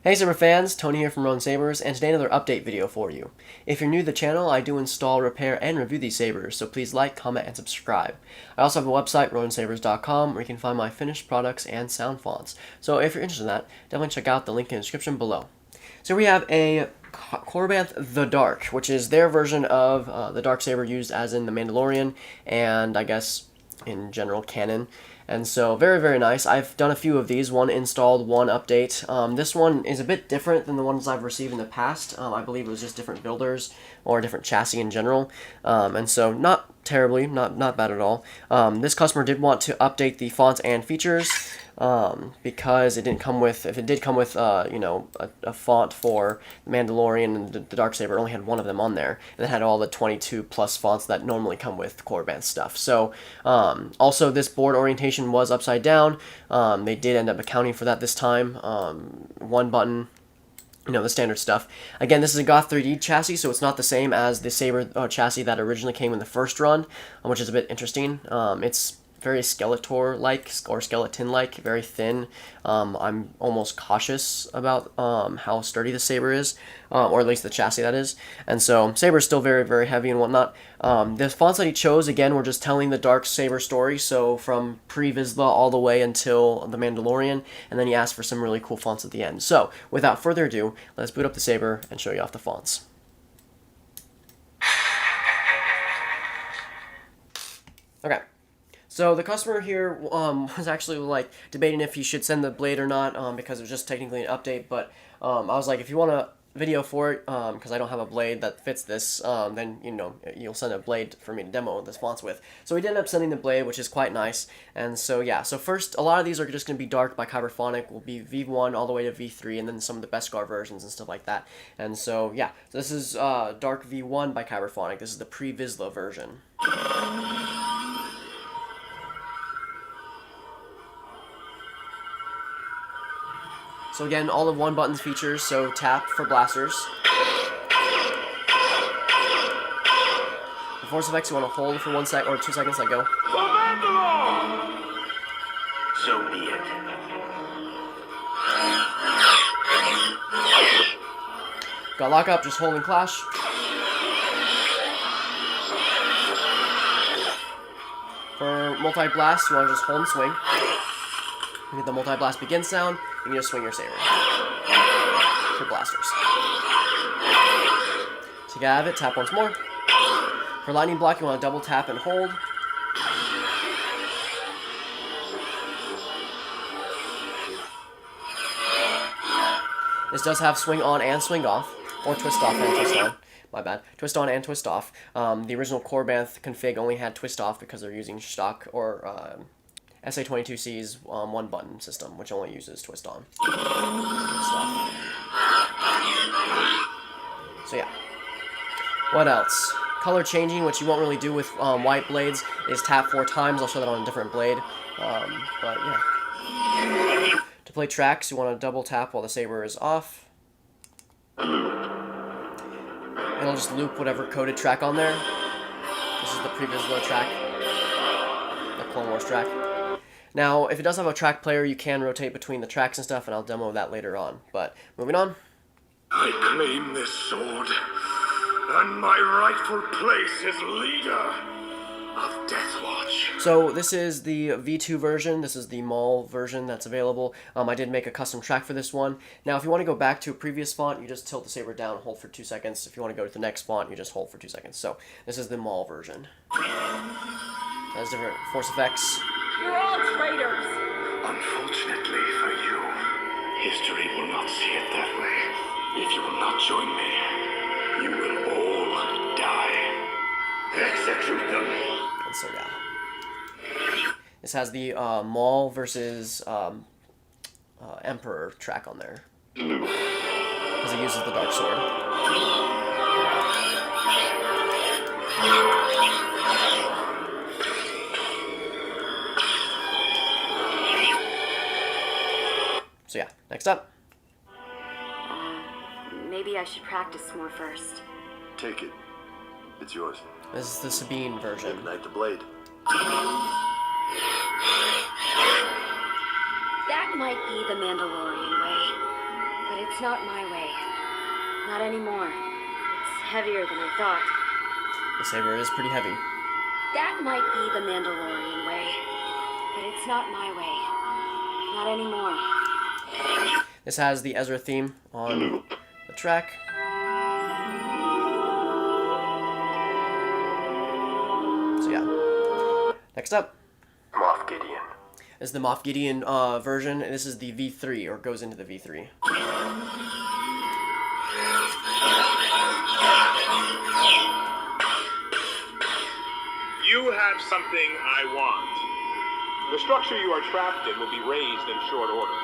Hey Saber fans, Tony here from Sabers, and today another update video for you. If you're new to the channel, I do install, repair, and review these sabers, so please like, comment, and subscribe. I also have a website, RoninSabers.com, where you can find my finished products and sound fonts. So if you're interested in that, definitely check out the link in the description below. So we have a Korbanth The Dark, which is their version of the dark saber used as in The Mandalorian, and I guess in general canon. And so very, very nice. I've done a few of these, one installed, one update. This one is a bit different than the ones I've received in the past. I believe it was just different builders or different chassis in general. And so not terribly, not bad at all. This customer did want to update the fonts and features because it didn't come with, if it did come with, you know, a font for the Mandalorian and the Darksaber, only had one of them on there, and it had all the 22 plus fonts that normally come with Korbanth stuff. So also this board orientation was upside down. They did end up accounting for that this time. One button, you know, the standard stuff. Again, this is a Goth 3D chassis, so it's not the same as the Saber chassis that originally came in the first run, which is a bit interesting. It's very Skeletor-like, or skeleton-like, very thin. I'm almost cautious about how sturdy the Saber is, or at least the chassis that is. And so Saber is still very, very heavy and whatnot. The fonts that he chose, again, were just telling the Dark Saber story, so from pre-Vizsla all the way until The Mandalorian, and then he asked for some really cool fonts at the end. So, without further ado, let's boot up the Saber and show you off the fonts. Okay. So the customer here was actually like debating if he should send the blade or not because it was just technically an update. But I was like, if you want a video for it, because I don't have a blade that fits this, then you know you'll send a blade for me to demo this fonts with. So we did end up sending the blade, which is quite nice. And so yeah, so first a lot of these are just going to be dark by Kyberphonic. Will be V1 all the way to V3, and then some of the Beskar versions and stuff like that. And so yeah, so this is Dark V1 by Kyberphonic. This is the pre-Vizsla version. So again, all the one buttons features, so tap for blasters. The force effects you want to hold for 1 sec or 2 seconds, let go. So be it. Got lock up, just hold and clash. For multi-blast, you want to just hold and swing. You get the multi-blast begin sound, and you just swing your saber. For blasters. So you gotta have it, tap once more. For lightning block, you want to double tap and hold. This does have swing on and swing off, or twist off and twist on. My bad. Twist on and twist off. The original Korbanth config only had twist off because they're using Shtok or SA22C's one button system, which only uses twist on. So yeah. What else? Color changing, which you won't really do with white blades, is tap 4 times. I'll show that on a different blade. But yeah. To play tracks, you want to double tap while the saber is off. It'll just loop whatever coded track on there. This is the pre-Vizsla track. The Clone Wars track. Now, if it does have a track player, you can rotate between the tracks and stuff, and I'll demo that later on. But, moving on. I claim this sword, and my rightful place as leader of Deathwatch. So, this is the V2 version. This is the Maul version that's available. I did make a custom track for this one. Now, if you want to go back to a previous font, you just tilt the saber down and hold for 2 seconds. If you want to go to the next font, you just hold for 2 seconds. So, this is the Maul version. Has different force effects. You're all traitors! Unfortunately for you, history will not see it that way. If you will not join me, you will all die. Execute them. And so yeah. This has the Maul versus Emperor track on there. Because it uses the Dark Sword. So yeah, next up. Maybe I should practice more first. Take it. It's yours. This is the Sabine version. Ignite the blade. That might be the Mandalorian way, but it's not my way. Not anymore. It's heavier than I thought. The saber is pretty heavy. That might be the Mandalorian way, but it's not my way. Not anymore. This has the Ezra theme on the track. So yeah. Next up. Moff Gideon. This is the Moff Gideon version. This is the V3, or goes into the V3. You have something I want. The structure you are trapped in will be raised in short order.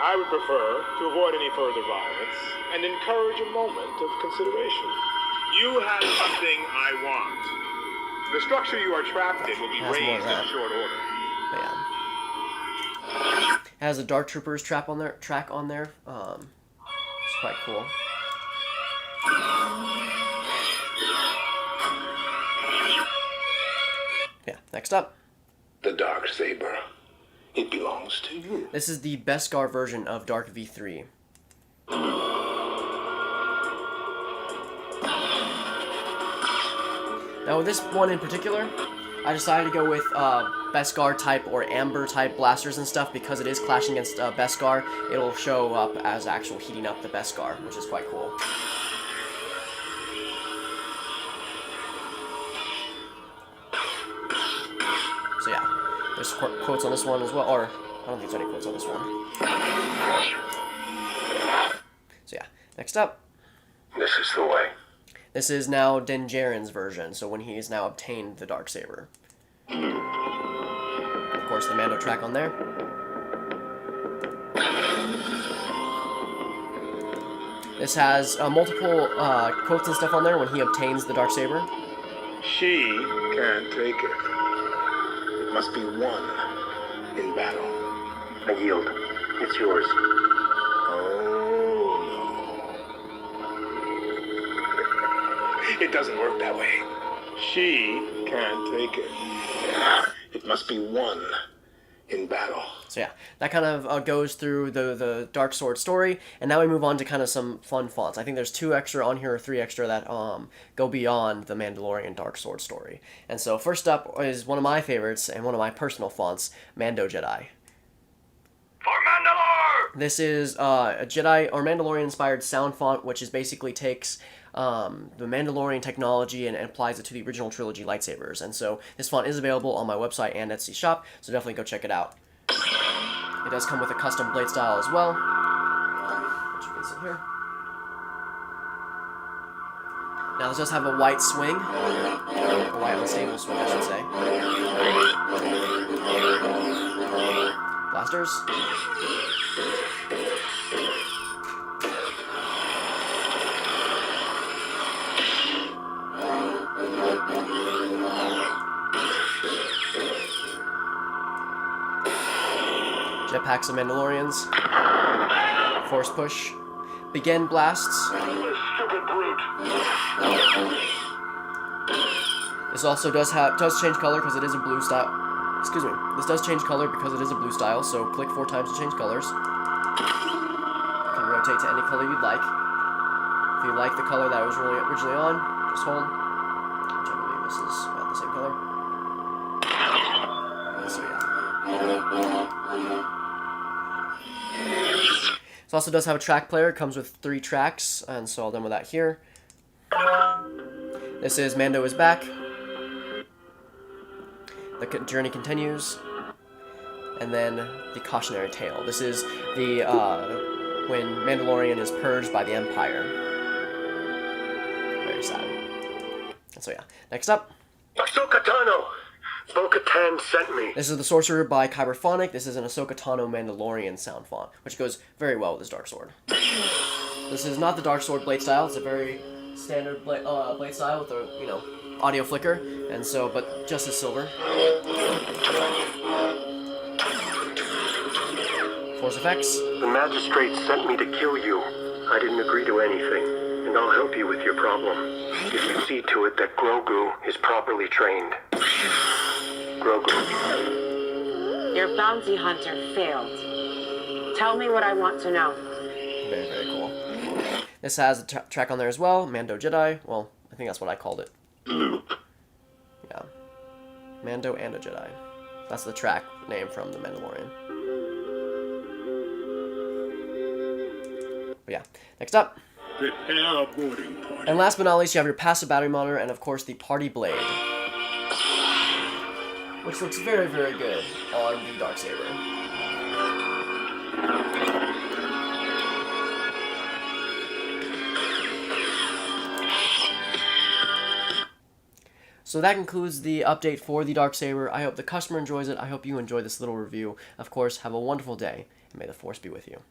I would prefer to avoid any further violence and encourage a moment of consideration. You have something I want. The structure you are trapped in will be raised in short order. But yeah. It has a Dark Troopers track on there. It's quite cool. Yeah, next up. The Dark Saber. It belongs to you. This is the Beskar version of Dark V3. Now with this one in particular, I decided to go with Beskar type or Amber type blasters and stuff because it is clashing against Beskar. It'll show up as actual heating up the Beskar, which is quite cool. So yeah, there's quotes on this one as well, or I don't think there's any quotes on this one. So yeah, next up. This is the way. This is now Din Djarin's version, so when he has now obtained the Darksaber. Of course, the Mando track on there. This has multiple quotes and stuff on there when he obtains the Darksaber. She can't take it. It must be won in battle. I yield. It's yours. It doesn't work that way. She can't take it. It must be won in battle. So yeah, that kind of goes through the Dark Sword story, and now we move on to kind of some fun fonts. I think there's 2 extra on here, or 3 extra, that go beyond the Mandalorian Dark Sword story. And so first up is one of my favorites, and one of my personal fonts, Mando Jedi. For Mandalore! This is a Jedi or Mandalorian-inspired sound font, which is basically takes the Mandalorian technology and applies it to the original trilogy lightsabers. And so this font is available on my website and Etsy shop, so definitely go check it out. It does come with a custom blade style as well, which you can see here. Now this does have a white swing, a white unstable swing, I should say. Blasters. Jetpacks of Mandalorians. Force push. Begin blasts. This also does change color because it is a blue style. Excuse me. This does change color because it is a blue style, so click 4 times to change colors. You can rotate to any color you'd like. If you like the color that was originally on, just hold. Which I believe this is about the same color. So yeah. This also does have a track player. It comes with 3 tracks, and so I'll demo that here. This is Mando is back. The journey continues. And then the cautionary tale. This is the when Mandalorian is purged by the Empire. Very sad. And so yeah. Next up. Ahsoka Tano! Bo-Katan sent me. This is The Sorcerer by Kyberphonic. This is an Ahsoka Tano Mandalorian sound font, which goes very well with his Dark Sword. This is not the Dark Sword blade style. It's a very standard blade style with a, audio flicker, and so, but just as silver. Force effects. The magistrate sent me to kill you. I didn't agree to anything, and I'll help you with your problem. If you see to it that Grogu is properly trained. Grogu. Your bounty hunter failed. Tell me what I want to know. Very, very cool. This has a track on there as well, Mando Jedi. Well, I think that's what I called it. Yeah. Mando and a Jedi. That's the track name from The Mandalorian. But yeah, next up. Prepare boarding point. And last but not least, you have your passive battery monitor and, of course, the party blade. Which looks very, very good on the Darksaber. So that concludes the update for the Darksaber. I hope the customer enjoys it. I hope you enjoy this little review. Of course, have a wonderful day, and may the Force be with you.